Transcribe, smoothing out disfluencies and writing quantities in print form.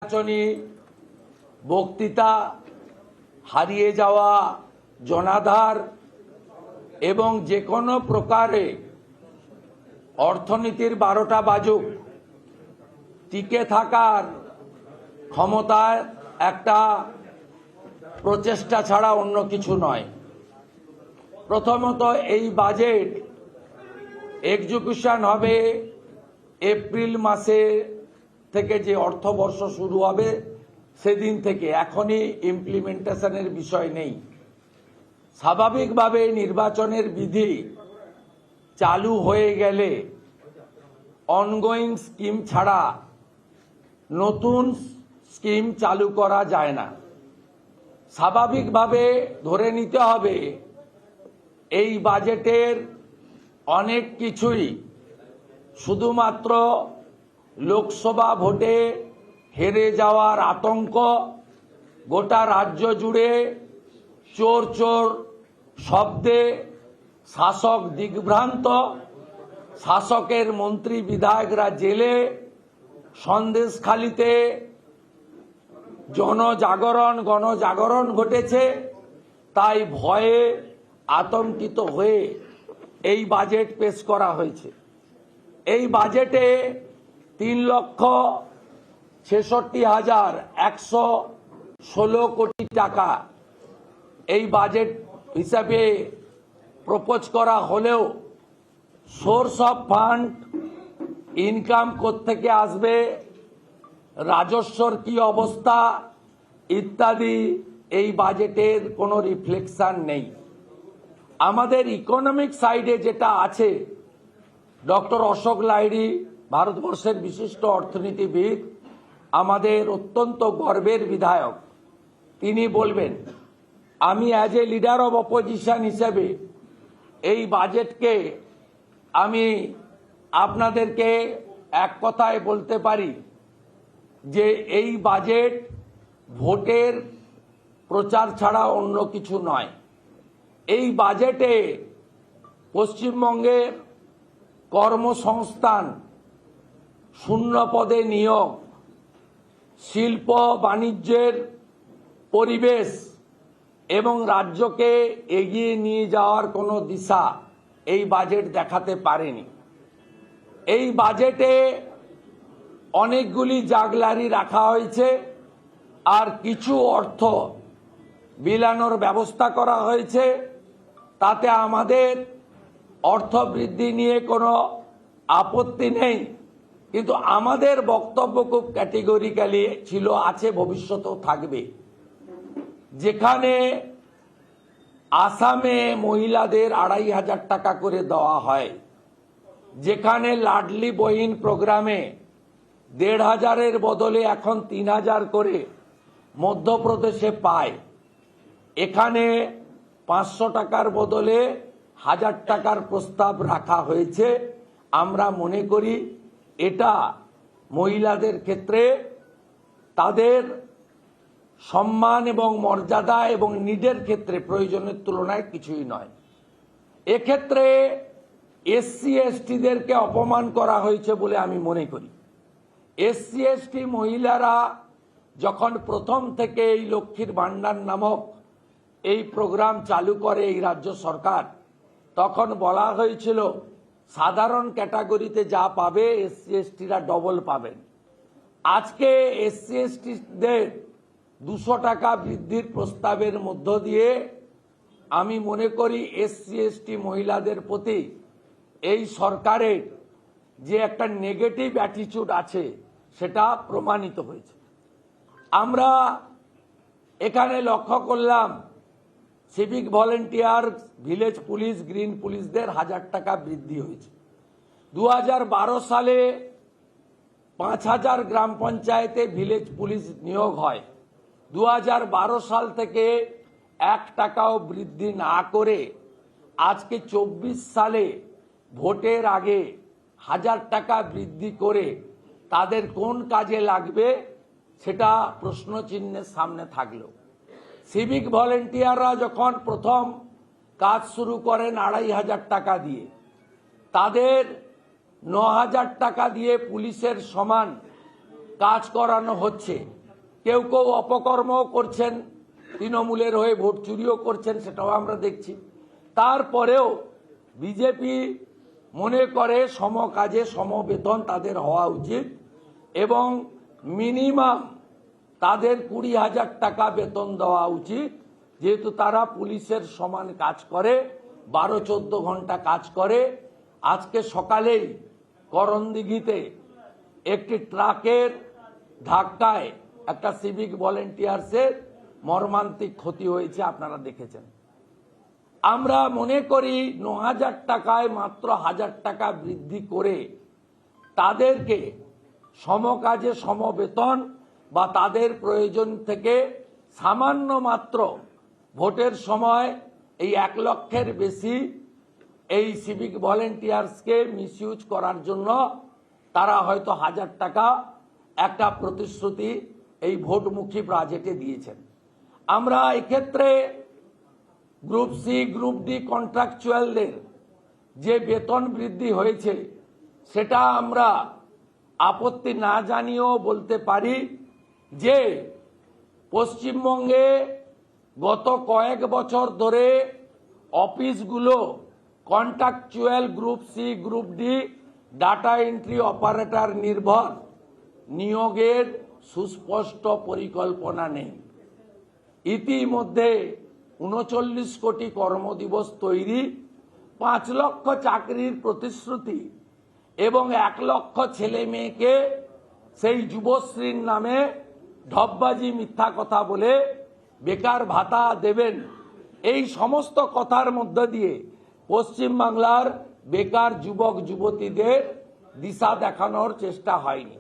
নির্বাচনী বক্তৃতা, হারিয়ে যাওয়া জনাধার এবং যে কোনো প্রকারে অর্থনীতির 12টা বাজুক টিকে থাকার ক্ষমতায় একটা প্রচেষ্টা ছাড়া অন্য কিছু নয়। প্রথমত, এই বাজেট এক্সিকিউশন হবে এপ্রিল মাসে থেকে, যে অর্থবর্ষ শুরু হবে সেদিন থেকে। এখনই ইমপ্লিমেন্টেশনের বিষয় নেই। স্বাভাবিকভাবে নির্বাচনের বিধি চালু হয়ে গেলে অনগোয়িং স্কিম ছাড়া নতুন স্কিম চালু করা যায় না। স্বাভাবিকভাবে ধরে নিতে হবে এই বাজেটের অনেক কিছুই শুধুমাত্র লোকসভা ভোটে হেরে যাওয়ার আতঙ্ক, গোটা রাজ্য জুড়ে চোর চোর শব্দে শাসক দিগ্ভ্রান্ত, শাসকের মন্ত্রী বিধায়করা জেলে, সন্দেশখালিতে গণজাগরণ ঘটেছে। তাই ভয়ে আতঙ্কিত হয়ে এই বাজেট পেশ করা হয়েছে। এই বাজেটে 3,66,116 কোটি টাকা এই বাজেট হিসাবে প্রপোজ করা হলেও সোর্স অফ ফান্ড, ইনকাম কোত্থেকে আসবে, রাজস্বর কি অবস্থা ইত্যাদি এই বাজেটের কোনো রিফ্লেকশন নেই। আমাদের ইকোনমিক সাইডে যেটা আছে, ডক্টর অশোক লাহিড়ী ভারতবর্ষের বিশিষ্ট অর্থনীতিবিদ, আমাদের অত্যন্ত গর্বের বিধায়ক, তিনি বলবেন। আমি as a leader of opposition হিসেবে এই বাজেটকে আমি আপনাদেরকে এক কথায় বলতে পারি যে এই বাজেট ভোটের প্রচার ছাড়া অন্য কিছু নয়। এই বাজেটে পশ্চিমবঙ্গের কর্মসংস্থান, শূন্য পদে নিয়োগ, শিল্প বাণিজ্যের পরিবেশ এবং রাজ্যকে এগিয়ে নিয়ে যাওয়ার কোনো দিশা এই বাজেট দেখাতে পারেনি। এই বাজেটে অনেকগুলি জাগলারি রাখা হয়েছে, আর কিছু অর্থ বিলানোর ব্যবস্থা করা হয়েছে। তাতে আমাদের অর্থ বৃদ্ধি নিয়ে কোনো আপত্তি নেই, কিন্তু আমাদের বক্তব্য খুব ক্যাটেগরিক্যালি ছিল, আছে, ভবিষ্যতেও থাকবে। যেখানে আসামে মহিলাদের 2,500 টাকা করে দেওয়া হয়, যেখানে লাডলি বহিন প্রোগ্রামে 1,500-এর বদলে এখন 3,000 করে মধ্যপ্রদেশে পায়, এখানে 500 টাকার বদলে 1,000 টাকার প্রস্তাব রাখা হয়েছে। আমরা মনে করি এটা মহিলাদের ক্ষেত্রে তাদের সম্মান এবং মর্যাদা এবং নিডের ক্ষেত্রে প্রয়োজনের তুলনায় কিছুই নয়। এক্ষেত্রে এসসি এসটিদেরকে অপমান করা হয়েছে বলে আমি মনে করি। এসসি এসটি মহিলারা যখন প্রথম থেকে এই লক্ষ্মীর ভাণ্ডার নামক এই প্রোগ্রাম চালু করে এই রাজ্য সরকার, তখন বলা হয়েছিল সাধারণ ক্যাটাগরিতে যা পাবে এসসি এসটিরা ডবল পাবেন। আজকে এসসি এসটিদের 200 টাকা বৃদ্ধির প্রস্তাবের মধ্য দিয়ে আমি মনে করি এসসি এসটি মহিলাদের প্রতি এই সরকারের যে একটা নেগেটিভ অ্যাটিটিউড আছে সেটা প্রমাণিত হয়েছে। আমরা এখানে লক্ষ্য করলাম civic volunteer, village police, green পুলিশদের 1,000 টাকা বৃদ্ধি হয়েছে। 2012 সালে 5,000 গ্রাম পঞ্চায়েতে ভিলেজ পুলিশ নিয়োগ হয়। 2012 সাল থেকে 1 টাকাও বৃদ্ধি না করে আজকে 24 সালে ভোটের আগে 1,000 টাকা বৃদ্ধি করে তাদের কোন কাজে লাগবে সেটা প্রশ্নচিহ্নের সামনে থাকলো। সিভিক ভলেন্টিয়াররা যখন প্রথম কাজ শুরু করেন 2,500 টাকা দিয়ে, তাদের 9,000 টাকা দিয়ে পুলিশের সমান কাজ করানো হচ্ছে। কেউ কেউ অপকর্মও করছেন, তৃণমূলের হয়ে ভোট চুরিও করছেন, সেটাও আমরা দেখছি। তারপরেও বিজেপি মনে করে সম কাজে সম বেতন তাদের হওয়া উচিত এবং মিনিমাম তাদের 20,000 টাকা বেতন দেওয়া উচিত, যেহেতু তারা পুলিশের সমান কাজ করে, 12-14 ঘন্টা কাজ করে। আজকে সকালেই করণদিঘিতে একটি ট্রাকের ধাক্কায় একটা সিভিক ভলেন্টিয়ার্সের মর্মান্তিক ক্ষতি হয়েছে, আপনারা দেখেছেন। আমরা মনে করি 9,000 টাকায় মাত্র 1,000 টাকা বৃদ্ধি করে তাদেরকে সমকাজে সমবেতন বা তাদের প্রয়োজন থেকে সামান্য মাত্র ভোটের সময় এই 1 লক্ষের বেশি এই সিভিক ভলেন্টিয়ার্সকে মিসইউজ করার জন্য তারা হয়তো 1,000 টাকা একটা প্রতিশ্রুতি এই ভোটমুখী বাজেটে দিয়েছেন। আমরা এক্ষেত্রে গ্রুপ সি গ্রুপ ডি কন্ট্রাকচুয়ালদের যে বেতন বৃদ্ধি হয়েছে সেটা আমরা আপত্তি না জানিয়েও বলতে পারি যে পশ্চিমবঙ্গে গত কয়েক বছর ধরে অফিসগুলো contractual group C group D data entry operator নির্ভর, নিয়োগের সুস্পষ্ট পরিকল্পনা নেই। ইতিমধ্যে 39 কোটি কর্মদিবস তৈরি, 5 লক্ষ চাকরির প্রতিশ্রুতি এবং 1 লক্ষ ছেলে মেয়েকে সেই যুবশ্রীর নামে ঢপবাজি মিথ্যা কথা বলে বেকার ভাতা দেবেন, এই সমস্ত কথার মধ্য দিয়ে পশ্চিমবাংলার বেকার যুবক যুবতীদের দিশা দেখানোর চেষ্টা হয়নি।